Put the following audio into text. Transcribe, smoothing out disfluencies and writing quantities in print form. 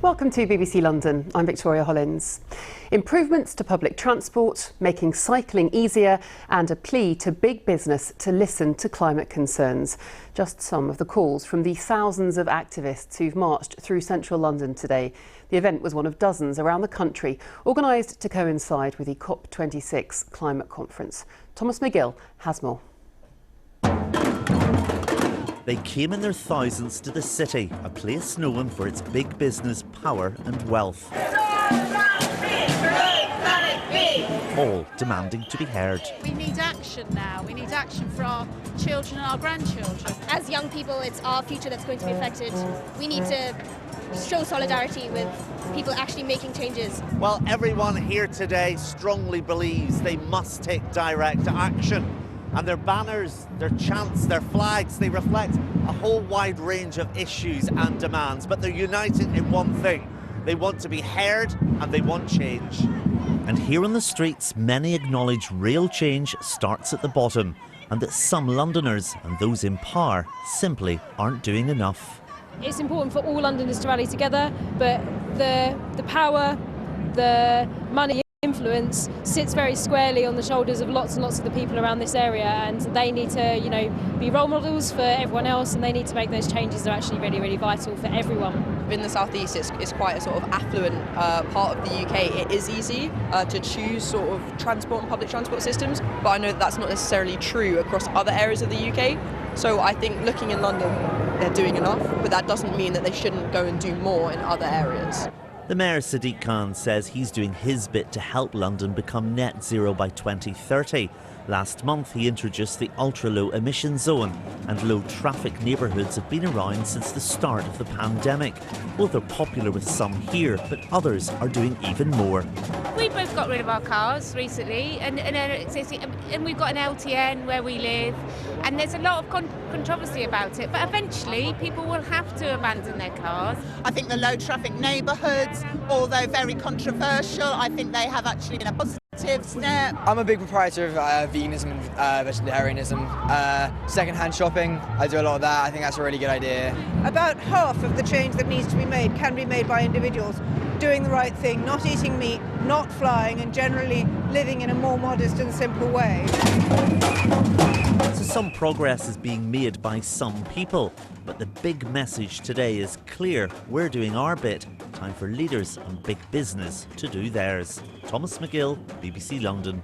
Welcome to BBC London. I'm Victoria Hollins. Improvements to public transport, making cycling easier, and a plea to big business to listen to climate concerns. Just some of the calls from the thousands of activists who've marched through central London today. The event was one of dozens around the country, organised to coincide with the COP26 climate conference. Thomas Magill has more. They came in their thousands to the city, a place known for its big business power and wealth. All demanding to be heard. We need action now. We need action for our children and our grandchildren. As young people, it's our future that's going to be affected. We need to show solidarity with people actually making changes. Well, everyone here today strongly believes they must take direct action. And their banners, their chants, their flags, they reflect a whole wide range of issues and demands. But they're united in one thing. They want to be heard and they want change. And here on the streets, many acknowledge real change starts at the bottom and that some Londoners and those in power simply aren't doing enough. It's important for all Londoners to rally together, but the power, the money, influence sits very squarely on the shoulders of lots and lots of the people around this area, and they need to, be role models for everyone else, and they need to make those changes that are actually really, really vital for everyone. In the southeast, it's quite a sort of affluent part of the UK. It is easy to choose sort of transport and public transport systems, but I know that that's not necessarily true across other areas of the UK. So I think looking in London, they're doing enough, but that doesn't mean that they shouldn't go and do more in other areas. The Mayor Sadiq Khan says he's doing his bit to help London become net zero by 2030. Last month he introduced the ultra-low emission zone, and low traffic neighbourhoods have been around since the start of the pandemic. Both are popular with some here, but others are doing even more. We both got rid of our cars recently, and we've got an LTN where we live, and there's a lot of controversy about it, but eventually people will have to abandon their cars. I think the low traffic neighbourhoods, although very controversial, I think they have actually been a positive step. I'm a big proprietor of veganism and vegetarianism, second-hand shopping. I do a lot of that. I think that's a really good idea. About half of the change that needs to be made can be made by individuals doing the right thing, not eating meat, not flying, and generally living in a more modest and simple way. So some progress is being made by some people, but the big message today is clear. We're doing our bit. Time for leaders and big business to do theirs. Thomas Magill, BBC London.